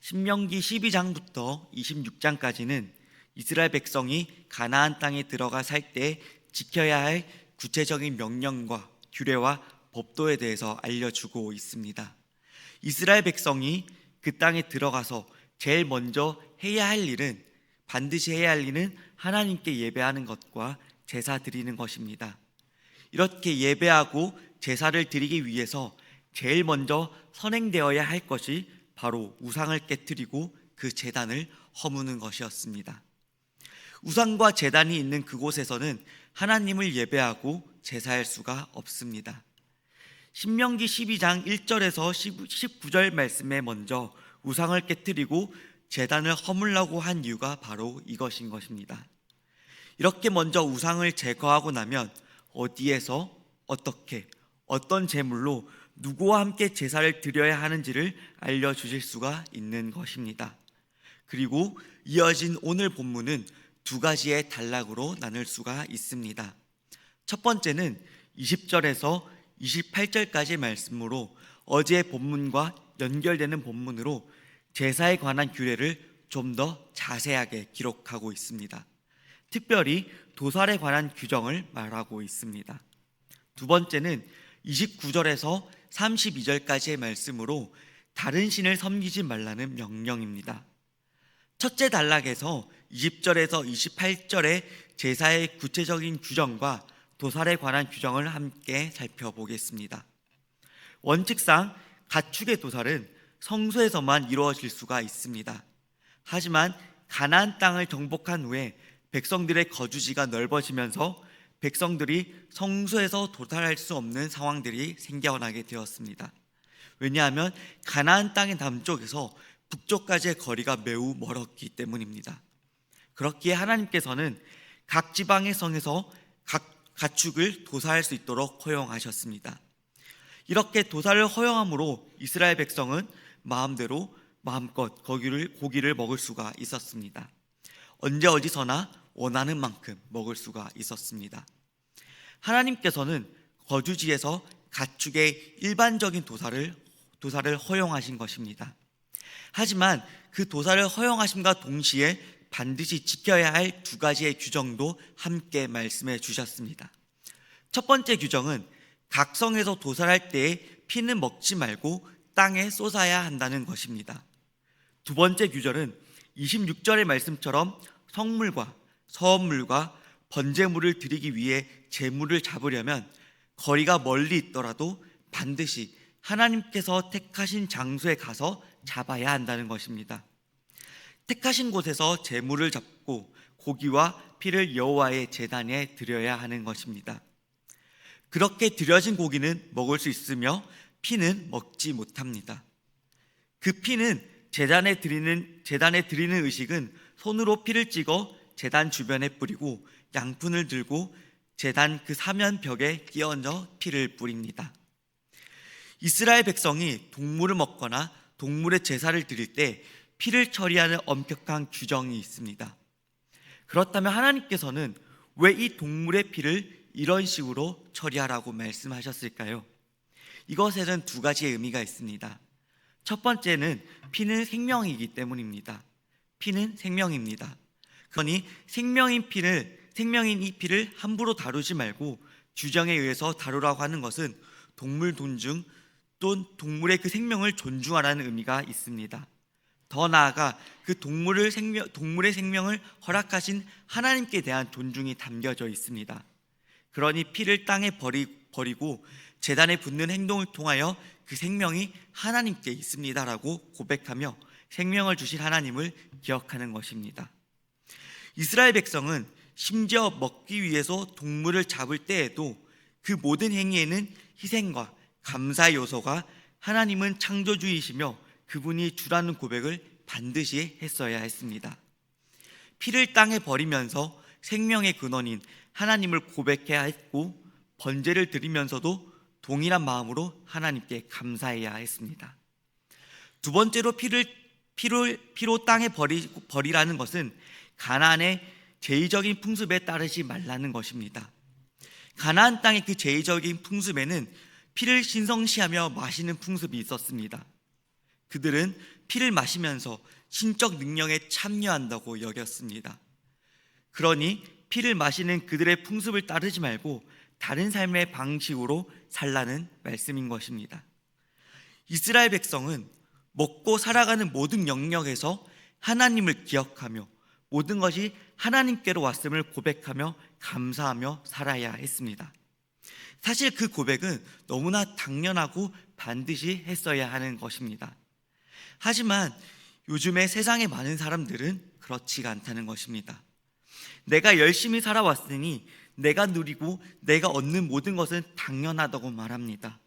신명기 12장부터 26장까지는 이스라엘 백성이 가나안 땅에 들어가 살 때 지켜야 할 구체적인 명령과 규례와 법도에 대해서 알려주고 있습니다. 이스라엘 백성이 그 땅에 들어가서 제일 먼저 반드시 해야 할 일은 하나님께 예배하는 것과 제사 드리는 것입니다. 이렇게 예배하고 제사를 드리기 위해서 제일 먼저 선행되어야 할 것이 바로 우상을 깨트리고 그 제단을 허무는 것이었습니다. 우상과 제단이 있는 그곳에서는 하나님을 예배하고 제사할 수가 없습니다. 신명기 12장 1절에서 19절 말씀에 먼저 우상을 깨트리고 제단을 허물라고 한 이유가 바로 이것인 것입니다. 이렇게 먼저 우상을 제거하고 나면 어디에서 어떻게 어떤 제물로 누구와 함께 제사를 드려야 하는지를 알려주실 수가 있는 것입니다. 그리고 이어진 오늘 본문은 두 가지의 단락으로 나눌 수가 있습니다. 첫 번째는 20절에서 28절까지 말씀으로 어제의 본문과 연결되는 본문으로 제사에 관한 규례를 좀 더 자세하게 기록하고 있습니다. 특별히 도살에 관한 규정을 말하고 있습니다. 두 번째는 29절에서 32절까지의 말씀으로 다른 신을 섬기지 말라는 명령입니다. 첫째 단락에서 20절에서 28절의 제사의 구체적인 규정과 도살에 관한 규정을 함께 살펴보겠습니다. 원칙상 가축의 도살은 성소에서만 이루어질 수가 있습니다. 하지만 가나안 땅을 정복한 후에 백성들의 거주지가 넓어지면서 백성들이 성소에서 도살할 수 없는 상황들이 생겨나게 되었습니다. 왜냐하면 가나안 땅의 남쪽에서 북쪽까지의 거리가 매우 멀었기 때문입니다. 그렇기에 하나님께서는 각 지방의 성에서 각 가축을 도살할 수 있도록 허용하셨습니다. 이렇게 도살을 허용함으로 이스라엘 백성은 마음대로 마음껏 고기를 먹을 수가 있었습니다. 언제 어디서나 원하는 만큼 먹을 수가 있었습니다. 하나님께서는 거주지에서 가축의 일반적인 도살을 허용하신 것입니다. 하지만 그 도살을 허용하심과 동시에 반드시 지켜야 할 두 가지의 규정도 함께 말씀해 주셨습니다. 첫 번째 규정은 각 성에서 도살할 때에 피는 먹지 말고 땅에 쏟아야 한다는 것입니다. 두 번째 규정은 26절의 말씀처럼 성물과 서원물과 번제물을 드리기 위해 제물을 잡으려면 거리가 멀리 있더라도 반드시 하나님께서 택하신 장소에 가서 잡아야 한다는 것입니다. 택하신 곳에서 제물을 잡고 고기와 피를 여호와의 제단에 드려야 하는 것입니다. 그렇게 드려진 고기는 먹을 수 있으며 피는 먹지 못합니다. 그 피는 제단에 드리는 의식은 손으로 피를 찍어 제단 주변에 뿌리고 양푼을 들고 제단 그 사면벽에 끼얹어 피를 뿌립니다. 이스라엘 백성이 동물을 먹거나 동물의 제사를 드릴 때 피를 처리하는 엄격한 규정이 있습니다. 그렇다면 하나님께서는 왜 이 동물의 피를 이런 식으로 처리하라고 말씀하셨을까요? 이것에는 두 가지의 의미가 있습니다. 첫 번째는 피는 생명이기 때문입니다. 피는 생명입니다. 그러니 생명인 이 피를 함부로 다루지 말고 규정에 의해서 다루라고 하는 것은 동물 존중 또는 동물의 그 생명을 존중하라는 의미가 있습니다. 더 나아가 그 동물의 생명을 허락하신 하나님께 대한 존중이 담겨져 있습니다. 그러니 피를 땅에 버리고 제단에 붓는 행동을 통하여 그 생명이 하나님께 있습니다라고 고백하며 생명을 주신 하나님을 기억하는 것입니다. 이스라엘 백성은 심지어 먹기 위해서 동물을 잡을 때에도 그 모든 행위에는 희생과 감사의 요소가 하나님은 창조주이시며 그분이 주라는 고백을 반드시 했어야 했습니다. 피를 땅에 버리면서 생명의 근원인 하나님을 고백해야 했고 번제를 드리면서도 동일한 마음으로 하나님께 감사해야 했습니다. 두 번째로 피로 땅에 버리라는 것은 가나안의 제의적인 풍습에 따르지 말라는 것입니다. 가나안 땅의 그 제의적인 풍습에는 피를 신성시하며 마시는 풍습이 있었습니다. 그들은 피를 마시면서 신적 능력에 참여한다고 여겼습니다. 그러니 피를 마시는 그들의 풍습을 따르지 말고 다른 삶의 방식으로 살라는 말씀인 것입니다. 이스라엘 백성은 먹고 살아가는 모든 영역에서 하나님을 기억하며 모든 것이 하나님께로 왔음을 고백하며 감사하며 살아야 했습니다. 사실 그 고백은 너무나 당연하고 반드시 했어야 하는 것입니다. 하지만 요즘에 세상의 많은 사람들은 그렇지가 않다는 것입니다. 내가 열심히 살아왔으니 내가 누리고 내가 얻는 모든 것은 당연하다고 말합니다.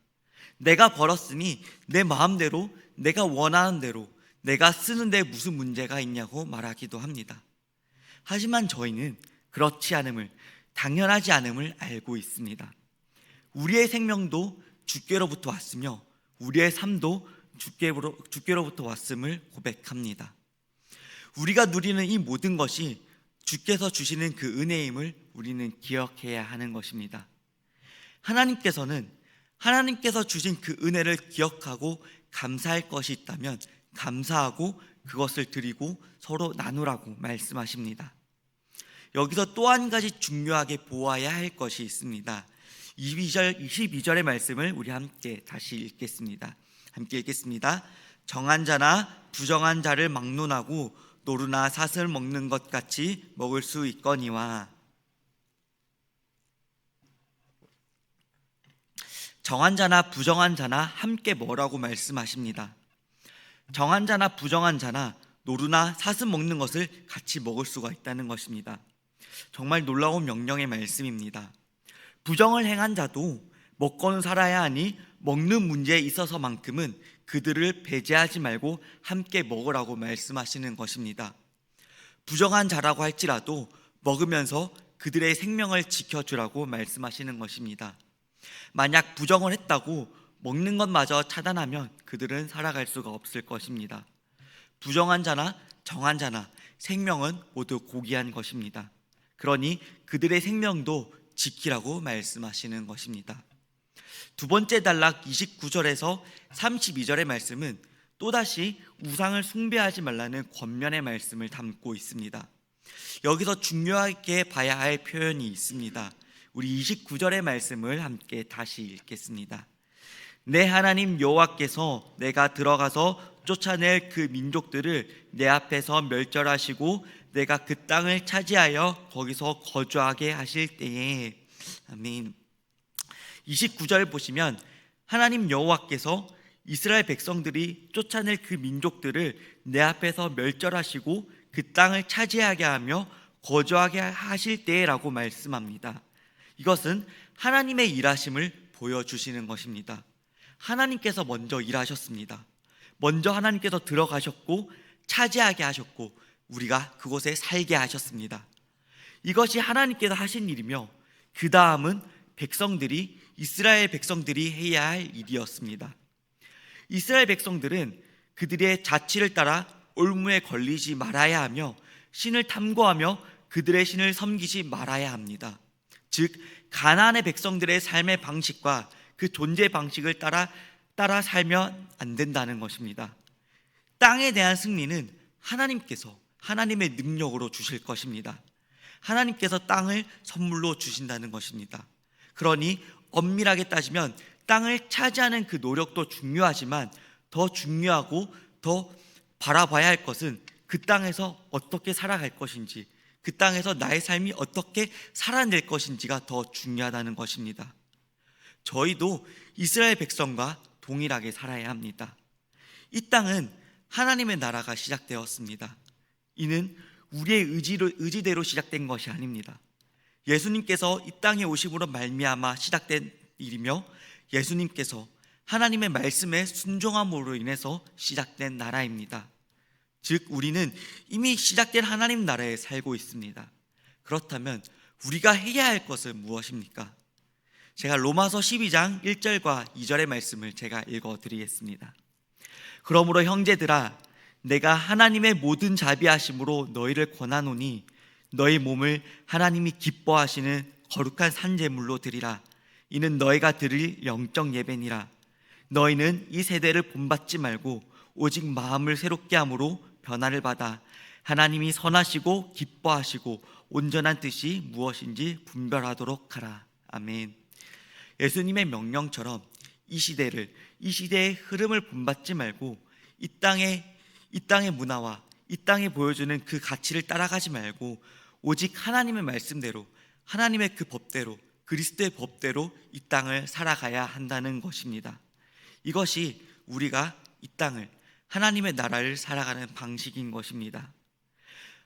내가 벌었으니 내 마음대로 내가 원하는 대로 내가 쓰는데 무슨 문제가 있냐고 말하기도 합니다. 하지만 저희는 그렇지 않음을, 당연하지 않음을 알고 있습니다. 우리의 생명도 주께로부터 왔으며 우리의 삶도 주께로부터 왔음을 고백합니다. 우리가 누리는 이 모든 것이 주께서 주시는 그 은혜임을 우리는 기억해야 하는 것입니다. 하나님께서 주신 그 은혜를 기억하고 감사할 것이 있다면 감사하고 그것을 드리고 서로 나누라고 말씀하십니다. 여기서 또 한 가지 중요하게 보아야 할 것이 있습니다. 22절의 말씀을 우리 함께 다시 읽겠습니다. 함께 읽겠습니다. 정한 자나 부정한 자를 막론하고 노루나 삿을 먹는 것 같이 먹을 수 있거니와. 정한 자나 부정한 자나 함께 뭐라고 말씀하십니다. 정한 자나 부정한 자나 노루나 삿을 먹는 것을 같이 먹을 수가 있다는 것입니다. 정말 놀라운 명령의 말씀입니다. 부정을 행한 자도 먹고는 살아야 하니 먹는 문제에 있어서만큼은 그들을 배제하지 말고 함께 먹으라고 말씀하시는 것입니다. 부정한 자라고 할지라도 먹으면서 그들의 생명을 지켜주라고 말씀하시는 것입니다. 만약 부정을 했다고 먹는 것마저 차단하면 그들은 살아갈 수가 없을 것입니다. 부정한 자나 정한 자나 생명은 모두 고귀한 것입니다. 그러니 그들의 생명도 지키라고 말씀하시는 것입니다. 두 번째 단락 29절에서 32절의 말씀은 또다시 우상을 숭배하지 말라는 권면의 말씀을 담고 있습니다. 여기서 중요하게 봐야 할 표현이 있습니다. 우리 29절의 말씀을 함께 다시 읽겠습니다. 내 하나님 여호와께서 내가 들어가서 쫓아낼 그 민족들을 내 앞에서 멸절하시고 내가 그 땅을 차지하여 거기서 거주하게 하실 때에. 아멘. 29절 보시면 하나님 여호와께서 이스라엘 백성들이 쫓아낼 그 민족들을 내 앞에서 멸절하시고 그 땅을 차지하게 하며 거주하게 하실 때라고 말씀합니다. 이것은 하나님의 일하심을 보여주시는 것입니다. 하나님께서 먼저 일하셨습니다. 먼저 하나님께서 들어가셨고 차지하게 하셨고 우리가 그곳에 살게 하셨습니다. 이것이 하나님께서 하신 일이며 그 다음은 이스라엘 백성들이 해야 할 일이었습니다. 이스라엘 백성들은 그들의 자치를 따라 올무에 걸리지 말아야 하며 신을 탐구하며 그들의 신을 섬기지 말아야 합니다. 즉 가나안의 백성들의 삶의 방식과 그 존재 방식을 따라 살면 안 된다는 것입니다. 땅에 대한 승리는 하나님의 능력으로 주실 것입니다. 하나님께서 땅을 선물로 주신다는 것입니다. 그러니 엄밀하게 따지면 땅을 차지하는 그 노력도 중요하지만 더 중요하고 더 바라봐야 할 것은 그 땅에서 어떻게 살아갈 것인지, 그 땅에서 나의 삶이 어떻게 살아낼 것인지가 더 중요하다는 것입니다. 저희도 이스라엘 백성과 동일하게 살아야 합니다. 이 땅은 하나님의 나라가 시작되었습니다. 이는 우리의 의지대로 시작된 것이 아닙니다. 예수님께서 이 땅에 오심으로 말미암아 시작된 일이며 예수님께서 하나님의 말씀에 순종함으로 인해서 시작된 나라입니다. 즉 우리는 이미 시작된 하나님 나라에 살고 있습니다. 그렇다면 우리가 해야 할 것은 무엇입니까? 제가 로마서 12장 1절과 2절의 말씀을 제가 읽어드리겠습니다. 그러므로 형제들아 내가 하나님의 모든 자비하심으로 너희를 권하노니 너희 몸을 하나님이 기뻐하시는 거룩한 산제물로 드리라. 이는 너희가 드릴 영적 예배니라. 너희는 이 세대를 본받지 말고 오직 마음을 새롭게 함으로 변화를 받아 하나님이 선하시고 기뻐하시고 온전한 뜻이 무엇인지 분별하도록 하라. 아멘. 예수님의 명령처럼 이 시대의 흐름을 본받지 말고 이 땅의 문화와 이 땅에 보여주는 그 가치를 따라가지 말고 오직 하나님의 말씀대로, 하나님의 그 법대로, 그리스도의 법대로 이 땅을 살아가야 한다는 것입니다. 이것이 우리가 이 땅을, 하나님의 나라를 살아가는 방식인 것입니다.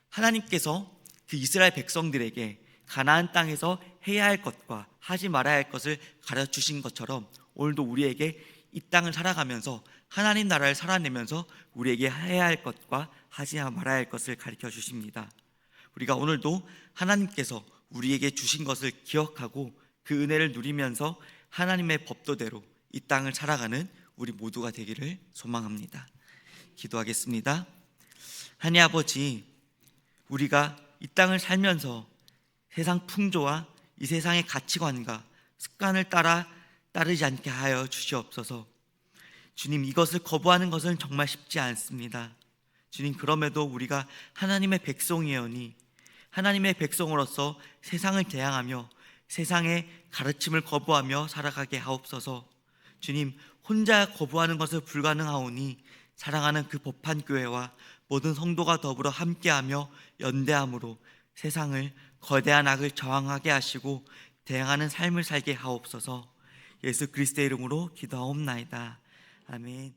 하나님께서 그 이스라엘 백성들에게 가나안 땅에서 해야 할 것과 하지 말아야 할 것을 가르쳐주신 것처럼 오늘도 우리에게 이 땅을 살아가면서 하나님 나라를 살아내면서 우리에게 해야 할 것과 하지 말아야 할 것을 가르쳐 주십니다. 우리가 오늘도 하나님께서 우리에게 주신 것을 기억하고 그 은혜를 누리면서 하나님의 법도대로 이 땅을 살아가는 우리 모두가 되기를 소망합니다. 기도하겠습니다. 하나님 아버지, 우리가 이 땅을 살면서 세상 풍조와 이 세상의 가치관과 습관을 따르지 않게 하여 주시옵소서. 주님, 이것을 거부하는 것은 정말 쉽지 않습니다. 주님, 그럼에도 우리가 하나님의 백성이오니 하나님의 백성으로서 세상을 대항하며 세상의 가르침을 거부하며 살아가게 하옵소서. 주님, 혼자 거부하는 것은 불가능하오니 사랑하는 그 법한교회와 모든 성도가 더불어 함께하며 연대함으로 세상을 거대한 악을 저항하게 하시고 대항하는 삶을 살게 하옵소서. 예수 그리스도의 이름으로 기도하옵나이다. 아멘.